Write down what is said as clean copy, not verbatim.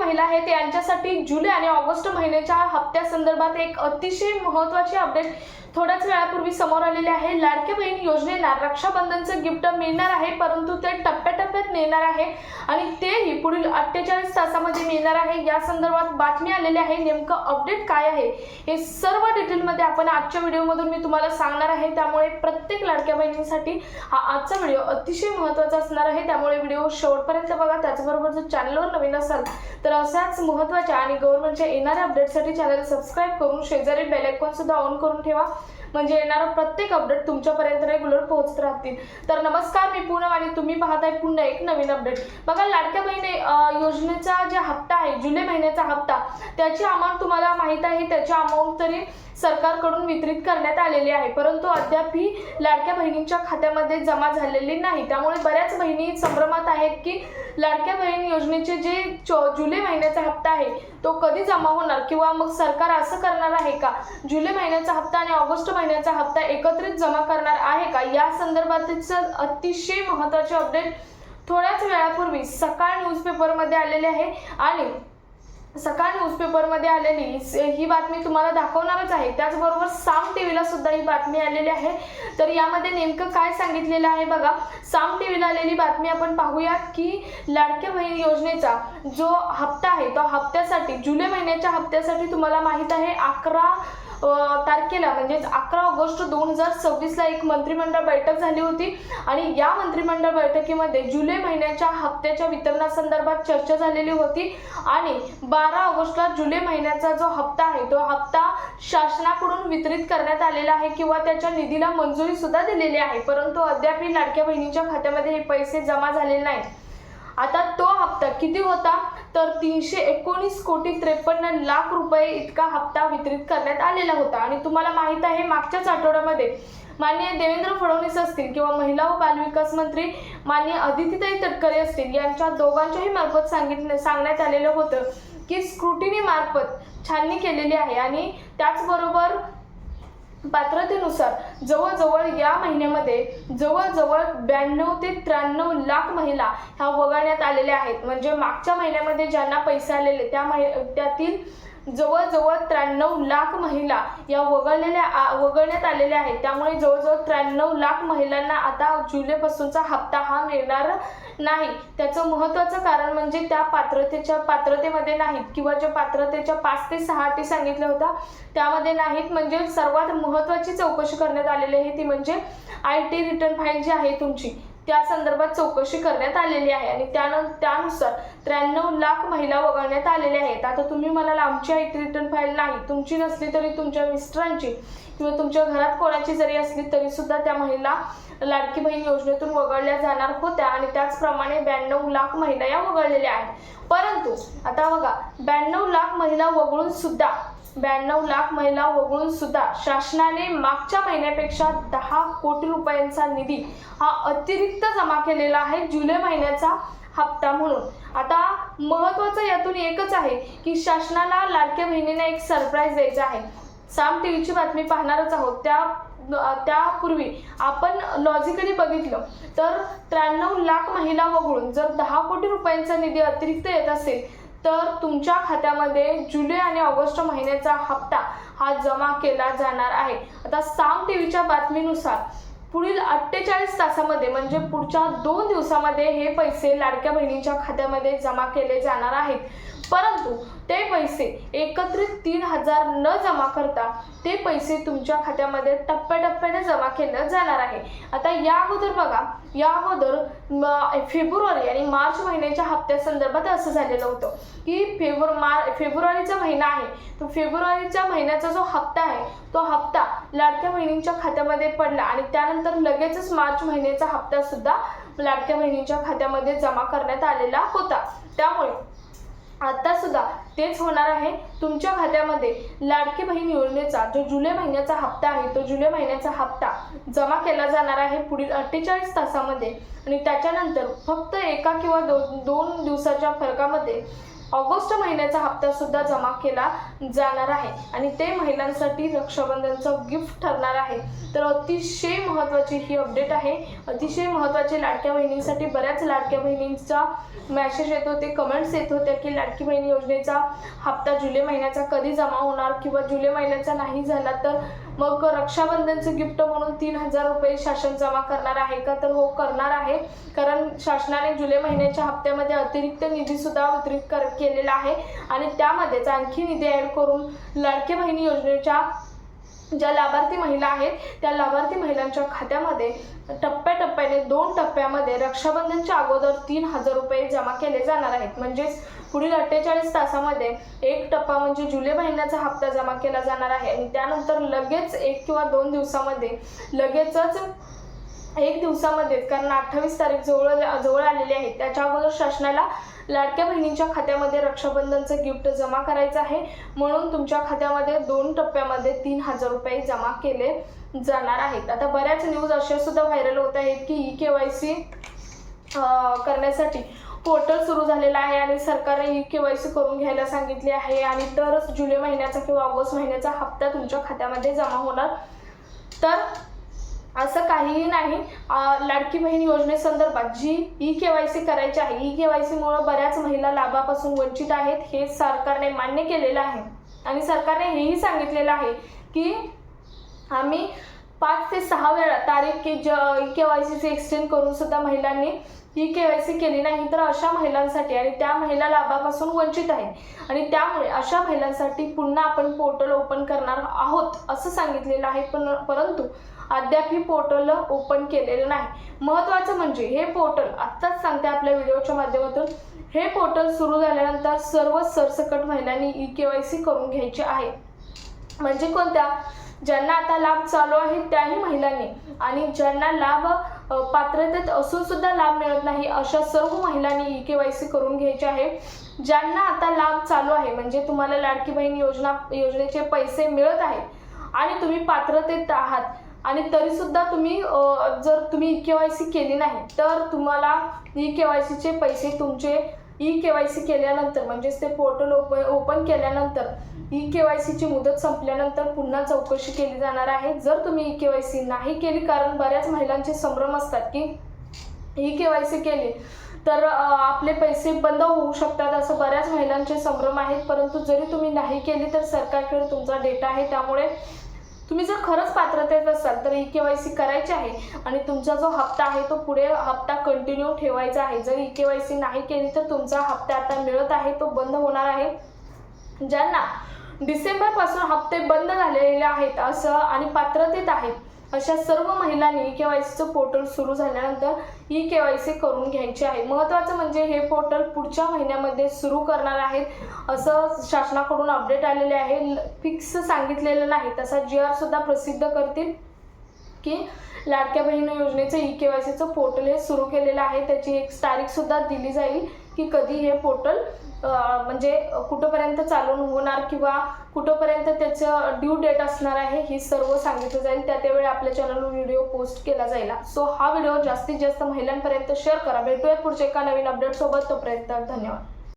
महिला आहेत यांच्यासाठी जुलै आणि ऑगस्ट महिन्याच्या हप्त्यासंदर्भात एक अतिशय महत्त्वाची अपडेट थोड्याच वेळापूर्वी समोर आलेले आहे। लाडक्या बहीण योजनेला रक्षाबंधनचं गिफ्ट मिळणार आहे, परंतु ते टप्प्याटप्प्यात मिळणार आहे आणि तेही पुढील 48 तासामध्ये मिळणार आहे। या संदर्भात बातमी आलेली आहे। नेमकं अपडेट काय आहे हे सर्व डिटेलमध्ये आपण आजच्या व्हिडिओमधून मी तुम्हाला सांगणार आहे। त्यामुळे प्रत्येक लाडक्या बहिणींसाठी हा आजचा व्हिडिओ अतिशय महत्त्वाचा असणार आहे, त्यामुळे व्हिडिओ शेवटपर्यंत बघा। त्याचबरोबर जर चॅनलवर नवीन असाल तर अशाच महत्त्वाच्या आणि गव्हर्नमेंटच्या येणाऱ्या अपडेटसाठी चॅनल सबस्क्राइब करून शेजारी बेल आयकॉन सुद्धा ऑन करून ठेवा, म्हणजे येणारा प्रत्येक अपडेट तुमच्यापर्यंत रेग्युलर पोहोचत राहतील। तर नमस्कार, मी पूनम आणि तुम्ही पाहताय पुन्हा एक नवीन अपडेट। बघा, लाडक्या बहीण योजनेचा जे हप्ता आहे, जुलै महिन्याचा हप्ता, त्याची अमाउंट तुम्हाला माहित आहे। त्याची अमाउंट तरी सरकारकडून वितरित करण्यात आलेली आहे, परंतु अद्याप ही लाडक्या बहिणींच्या खात्यामध्ये जमा झालेली नाही। त्यामुळे बऱ्याच बहिणी संभ्रमात आहेत की लाडक्या बहीण योजनेचे जे जुलै महिन्याचा हप्ता आहे तो कधी जमा होणार, किंवा मग सरकार असं करणार आहे का जुलै महिन्याचा हप्ता आणि ऑगस्ट महिन्याचा हप्ता एकत्रित जमा करणार आहे का। या संदर्भातच अतिशय महत्त्वाचे अपडेट थोड्याच वेळापूर्वी सकाळ न्यूजपेपरमध्ये आलेले आहे आणि सकाळ न्यूजपेपरमध्ये आलेली ही बातमी तुम्हाला दाखवणारच आहे। त्याचबरोबर साम टीव्हीला सुद्धा ही बातमी आलेली आहे। तर यामध्ये नेमकं काय सांगितलेलं आहे बघा, साम टीव्हीला आलेली बातमी आपण पाहूया की लाडक्या बहीण योजनेचा जो हप्ता आहे तो हप्त्यासाठी जुलै महिन्याच्या हप्त्यासाठी तुम्हाला माहित आहे 11 तारखेला म्हणजेच 11 ऑगस्ट 2026 ला एक मंत्रिमंडळ बैठक झाली होती आणि या मंत्रिमंडळ बैठकीमध्ये जुलै महिन्याच्या हप्त्याच्या वितरणासंदर्भात चर्चा झालेली होती आणि 12 ऑगस्टला जुलै महिन्याचा जो हप्ता आहे तो हप्ता शासनाकडून वितरित करण्यात आलेला आहे किंवा त्याच्या निधीला मंजुरी सुद्धा दिलेली आहे, परंतु अद्याप लाडक्या बहिणींच्या खात्यामध्ये हे पैसे जमा झालेले नाहीत। आता तो हप्ता किती होता तर 319 कोटी 53 लाख रुपये इतका हप्ता वितरित करण्यात आलेला होता। आणि तुम्हाला माहित आहे मागच्याच आठवड्यामध्ये माननीय देवेंद्र फडणवीस असतील किंवा महिला व बालविकास मंत्री माननीय अदितीताई तटकरे असतील, यांच्या दोघांच्याही मार्फत सांगण्यात आलेलं होतं की स्क्रुटिनी मार्फत छाननी केलेली आहे आणि त्याचबरोबर पात्रतेनुसार जवळजवळ या महिन्यामध्ये जवळजवळ 92 ते 93 लाख महिला ह्या वगळण्यात आलेल्या आहेत। म्हणजे मागच्या महिन्यामध्ये ज्यांना पैसे आलेले त्यातील जवळजवळ 93 लाख महिला या वगळण्यात आलेल्या आहेत। त्यामुळे जवळजवळ 93 लाख महिलांना आता जुलैपासूनचा हप्ता हा मिळणार नाही। त्याचं महत्त्वाचं कारण म्हणजे त्या पात्रतेमध्ये नाहीत किंवा ज्या पात्रतेच्या 5 ते 6 अटी सांगितल्या होत्या त्यामध्ये नाहीत। म्हणजे सर्वात महत्त्वाची चौकशी करण्यात आलेली आहे ती म्हणजे IT रिटर्न फाईल जी आहे तुमची, त्या संदर्भात चौकशी करण्यात आलेली आहे आणि त्यानुसार 93 लाख महिला वगळण्यात आलेल्या आहेत। आता तुम्ही म्हणाल आमची IT रिटर्न फाईल नाही, तुमची नसली तरी तुमच्या मिस्टरांची किंवा तुमच्या घरात कोणाची जरी असली तरी सुद्धा त्या महिला लाडकी बहीण योजनेतून वगळल्या जाणार होत्या आणि त्याचप्रमाणे 92 लाख महिला या वगळलेल्या आहेत। परंतु आता बघा, 92 लाख महिला वगळून सुद्धा शासनाने मागच्या महिन्यापेक्षा 10 कोटी रुपयांचा निधी हा अतिरिक्त जमा केलेला आहे जुलै महिन्याचा हप्ता म्हणून। आता महत्त्वाचं यातून एकच आहे की शासनाला लाडक्या बहिणींना एक सरप्राईज द्यायचा आहे। साम टीव्हीची बातमी पाहणारच आहोत, त्यापूर्वी आपण लॉजिकली बघितलं तर 93 लाख महिला वगळून जर 10 कोटी रुपयांचा निधी अतिरिक्त येत असेल तर तुमच्या खात्यामध्ये जुलै आणि ऑगस्ट महिन्याचा हप्ता हा जमा केला जाणार आहे। आता साम टीव्हीच्या बातमीनुसार पुढील 48 तासामध्ये म्हणजे पुढच्या 2 दिवसामध्ये हे पैसे लाडक्या बहिणींच्या खात्यामध्ये जमा केले जाणार आहेत, परंतु ते पैसे एकत्रित 3000 न जमा करता ते पैसे तुमच्या खात्यामध्ये टप्प्याटप्प्याने जमा केले जाणार आहे। आता या अगोदर बघा, या अगोदर फेब्रुवारी आणि मार्च महिन्याच्या हप्त्यासंदर्भात असं झालेलं होतं की फेब्रुवारीचा महिना आहे तो फेब्रुवारीच्या महिन्याचा जो हप्ता आहे तो हप्ता लाडक्या बहिणींच्या खात्यामध्ये पडला आणि त्यानंतर लगेचच मार्च महिन्याचा हप्ता सुद्धा लाडक्या बहिणींच्या खात्यामध्ये जमा करण्यात आलेला होता। त्यामुळे आता सुद्धा तेच होणार आहे। तुमच्या खात्यामध्ये लाडकी बहीण योजनेचा जो जुलै महिन्याचा हप्ता आहे तो जुलै महिन्याचा हप्ता जमा केला जाणार आहे पुढील 48 तासामध्ये आणि त्याच्यानंतर फक्त एका किंवा 2 दिवसाच्या फरकामध्ये ऑगस्ट महिन्याचा हप्ता सुद्धा जमा केला जाणार आहे आणि ते महिलांसाठी रक्षाबंधनचं गिफ्ट ठरणार आहे। तर अतिशय महत्त्वाची ही अपडेट आहे, अतिशय महत्त्वाची लाडक्या बहिणींसाठी। बऱ्याच लाडक्या बहिणींचा मेसेज येत होते, कमेंट्स येत होते की लाडकी बहीण योजनेचा हप्ता जुलै महिन्याचा कधी जमा होणार किंवा जुलै महिन्याचा नाही झाला तर मग रक्षाबंधनचं गिफ्ट म्हणून 3000 रुपये शासन जमा करणार आहे का? तर हो, करणार आहे, कारण शासनाने जुलै महिन्याच्या हप्त्यामध्ये अतिरिक्त निधी सुद्धा वितरित केलेला आहे आणि त्यामध्येच आणखी निधी ॲड करून लाडकी बहीण योजनेच्या ज्या लाभार्थी महिला आहेत त्या लाभार्थी महिलांच्या खात्यामध्ये टप्प्याटप्प्याने 2 टप्प्यामध्ये रक्षाबंधनच्या अगोदर 3000 रुपये जमा केले जाणार आहेत। म्हणजेच पुढील 48 तासामध्ये एक टप्पा म्हणजे जुलै महिन्याचा हप्ता जमा केला जाणार आहे आणि त्यानंतर लगेच 1 किंवा 2 दिवसामध्ये लगेचच 1 दिवसामध्ये, कारण 28 तारीख जवळ आलेली आहे, त्याच्या अगोदर शासनाला लाडक्या बहिणींच्या खात्यामध्ये रक्षाबंधनचं गिफ्ट जमा करायचं आहे। म्हणून तुमच्या खात्यामध्ये 2 टप्प्यामध्ये 3000 रुपये जमा केले जाणार आहेत। आता बऱ्याच न्यूज अशा सुद्धा व्हायरल होत आहेत की ई-केवायसी करण्यासाठी पोर्टल सुरू झालेला आहे आणि सरकारने ई-केवायसी करून घ्यायला सांगितले आहे आणि तरच जुलै महिन्याचा किंवा ऑगस्ट महिन्याचा हप्ता तुमच्या खात्यामध्ये जमा होणार। तर असं काहीही नाही। लाडकी बहीण योजनेसंदर्भात जी ई-केवायसी करायची आहे, ई-केवायसीमुळे बऱ्याच महिला लाभापासून वंचित आहेत, हे सरकारने मान्य केलेलं आहे आणि सरकारने हेही सांगितलेलं आहे की आम्ही 5 ते 6 वेळा तारीख ई-केवायसीचे एक्सटेंड करून सुद्धा महिलांनी ई-केवायसी केली नाही तर अशा महिलांसाठी आणि त्या महिला लाभापासून वंचित आहेत आणि त्यामुळे अशा महिलांसाठी पुन्हा आपण पोर्टल ओपन करणार आहोत असं सांगितलेलं आहे। परंतु अद्याप ही पोर्टल ओपन केलेलं नाही। महत्त्वाचं म्हणजे हे पोर्टल आत्ताच सांगते आपल्या व्हिडिओच्या माध्यमातून, हे पोर्टल सुरू झाल्यानंतर सर्व सरसकट महिलांनी ई-केवायसी करून घ्यायची आहे। म्हणजे कोणत्या? ज्यांना आता लाभ चालू आहे त्याही महिलांनी आणि ज्यांना लाभ पात्रतेत असून सुद्धा लाभ मिळत नाही अशा सर्व महिलांनी ई-केवायसी करून घ्यायची आहे। ज्यांना आता लाभ चालू आहे म्हणजे तुम्हाला लाडकी बहीण योजनेचे पैसे मिळत आहेत आणि तुम्ही पात्रतेत आहात आणि तरीसुद्धा जर तुम्ही ई-केवायसी केली नाही तर तुम्हाला ई-केवायसीचे पैसे तुमचे ई-केवायसी केल्यानंतर म्हणजेच ते पोर्टल ओपन केल्यानंतर ई-केवायसीची मुदत संपल्यानंतर पुन्हा चौकशी केली जाणार आहे। जर तुम्ही ई-केवायसी नाही केली, कारण बऱ्याच महिलांचे संभ्रम असतात की ई-केवायसी केली तर आपले पैसे बंद होऊ शकतात, असं बऱ्याच महिलांचे संभ्रम आहेत। परंतु जरी तुम्ही नाही केली तर सरकारकडे तुमचा डेटा आहे, त्यामुळे तुम्ही जर खरंच पात्रतेत असाल तर ई-केवायसी करायची आहे आणि तुमचा जो हप्ता आहे तो पुढे हप्ता कंटिन्यू ठेवायचा आहे। जर ई-केवायसी नाही केली तर तुमचा हप्ता आता मिळत आहे तो बंद होणार आहे। ज्यांना डिसेंबरपासून हप्ते बंद झालेले आहेत असं आणि पात्रतेत आहेत अशा सर्व महिलांनी ई-केवायसीचं पोर्टल सुरू झाल्यानंतर ई-केवायसी करून घ्यायची आहे। महत्त्वाचं म्हणजे हे पोर्टल पुढच्या महिन्यामध्ये सुरू करणार आहेत असं शासनाकडून अपडेट आलेले आहे। फिक्स सांगितलेलं नाही, तसा GR सुद्धा प्रसिद्ध करतील की लाडक्या बहीण योजनेचं ई-केवायसीचं पोर्टल हे सुरू केलेलं आहे। त्याची एक तारीख सुद्धा दिली जाईल की कधी हे पोर्टल म्हणजे कुठंपर्यंत चालू होणार किंवा कुठंपर्यंत त्याचं ड्यू डेट असणार आहे, ही सर्व सांगितलं जाईल। त्यावेळी आपल्या चॅनलवर व्हिडिओ पोस्ट केला जाईल। सो हा व्हिडिओ जास्तीत जास्त महिलांपर्यंत शेअर करा। भेटूयात पुढच्या एका नवीन अपडेट सोबत, तोपर्यंत धन्यवाद।